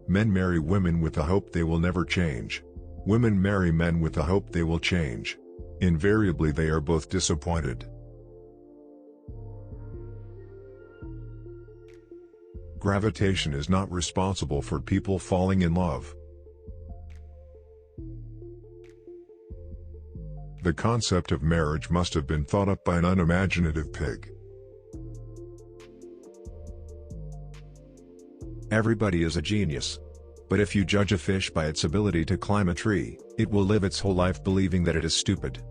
Men marry women with the hope they will never change. Women marry men with the hope they will change. Invariably they are both disappointed. Gravitation is not responsible for people falling in love. The concept of marriage must have been thought up by an unimaginative pig. Everybody is a genius. But if you judge a fish by its ability to climb a tree, it will live its whole life believing that it is stupid.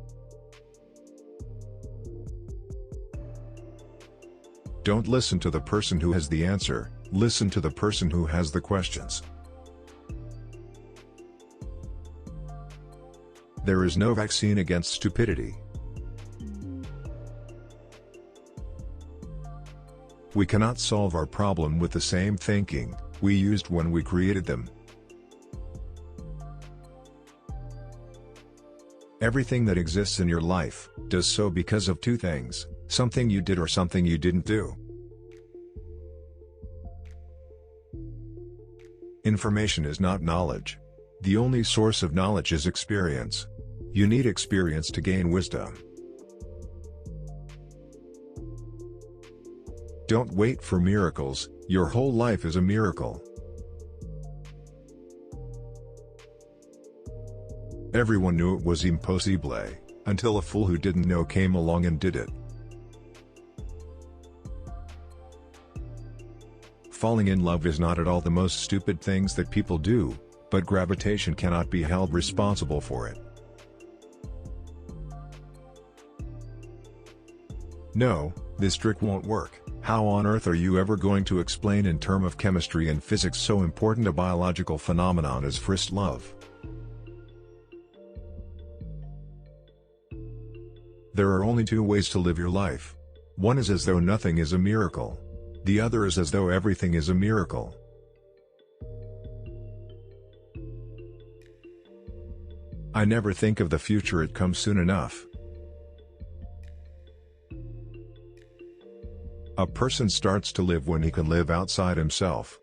Don't listen to the person who has the answer, listen to the person who has the questions. There is no vaccine against stupidity. We cannot solve our problem with the same thinking we used when we created them. Everything that exists in your life does so because of two things: something you did or something you didn't do. Information is not knowledge. The only source of knowledge is experience. You need experience to gain wisdom. Don't wait for miracles, your whole life is a miracle. Everyone knew it was impossible, until a fool who didn't know came along and did it. Falling in love is not at all the most stupid things that people do, but gravitation cannot be held responsible for it. No, this trick won't work. How on earth are you ever going to explain in terms of chemistry and physics so important a biological phenomenon as first love? There are only two ways to live your life. One is as though nothing is a miracle. The other is as though everything is a miracle. I never think of the future, it comes soon enough. A person starts to live when he can live outside himself.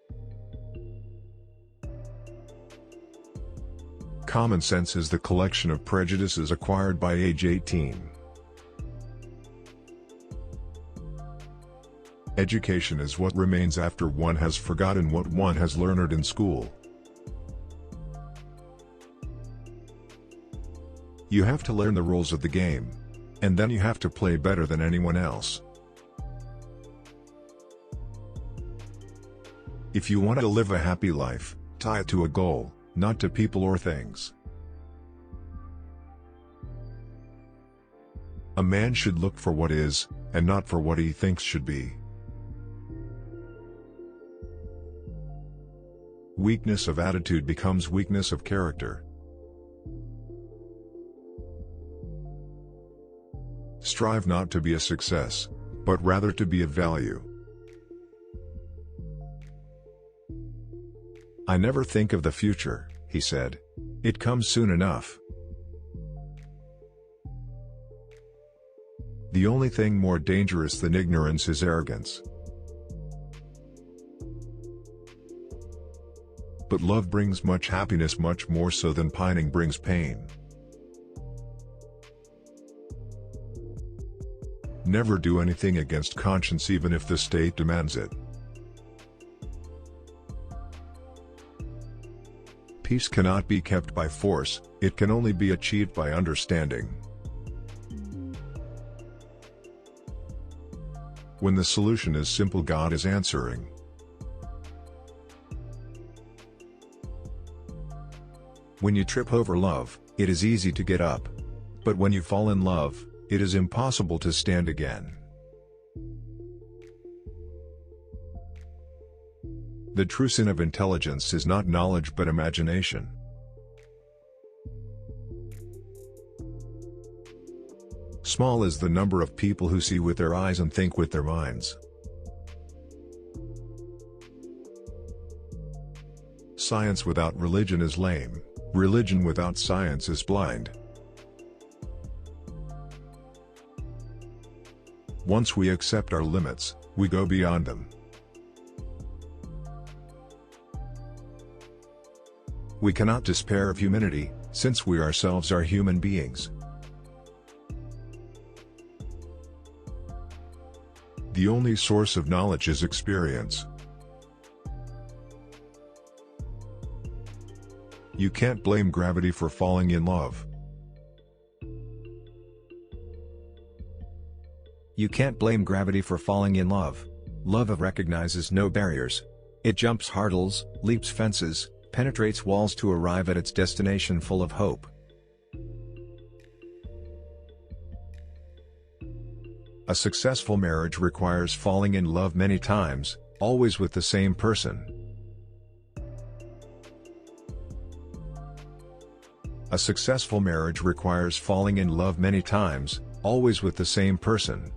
Common sense is the collection of prejudices acquired by age 18. Education is what remains after one has forgotten what one has learned in school. You have to learn the rules of the game. And then you have to play better than anyone else. If you want to live a happy life, tie it to a goal, not to people or things. A man should look for what is, and not for what he thinks should be. Weakness of attitude becomes weakness of character. Strive not to be a success, but rather to be of value. I never think of the future, he said. It comes soon enough. The only thing more dangerous than ignorance is arrogance. But love brings much happiness, much more so than pining brings pain. Never do anything against conscience even if the state demands it. Peace cannot be kept by force, it can only be achieved by understanding. When the solution is simple, God is answering. When you trip over love, it is easy to get up. But when you fall in love, it is impossible to stand again. The true sin of intelligence is not knowledge but imagination. Small is the number of people who see with their eyes and think with their minds. Science without religion is lame, religion without science is blind. Once we accept our limits, we go beyond them. We cannot despair of humanity, since we ourselves are human beings. The only source of knowledge is experience. You can't blame gravity for falling in love. You can't blame gravity for falling in love. Love recognizes no barriers. It jumps hurdles, leaps fences, penetrates walls to arrive at its destination full of hope. A successful marriage requires falling in love many times, always with the same person. A successful marriage requires falling in love many times, always with the same person.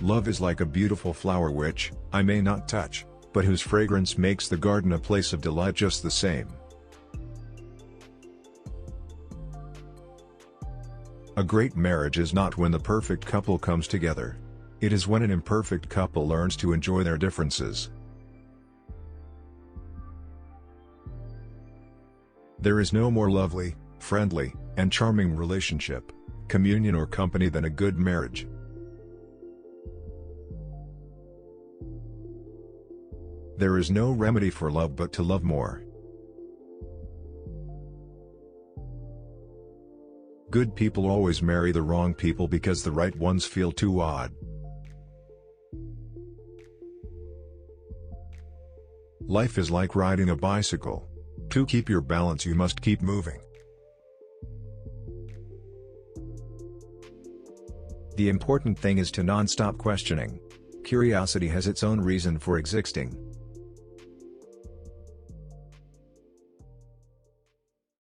Love is like a beautiful flower which I may not touch, but whose fragrance makes the garden a place of delight just the same. A great marriage is not when the perfect couple comes together. It is when an imperfect couple learns to enjoy their differences. There is no more lovely, friendly, and charming relationship, communion or company than a good marriage. There is no remedy for love but to love more. Good people always marry the wrong people because the right ones feel too odd. Life is like riding a bicycle. To keep your balance you must keep moving. The important thing is to non-stop questioning. Curiosity has its own reason for existing.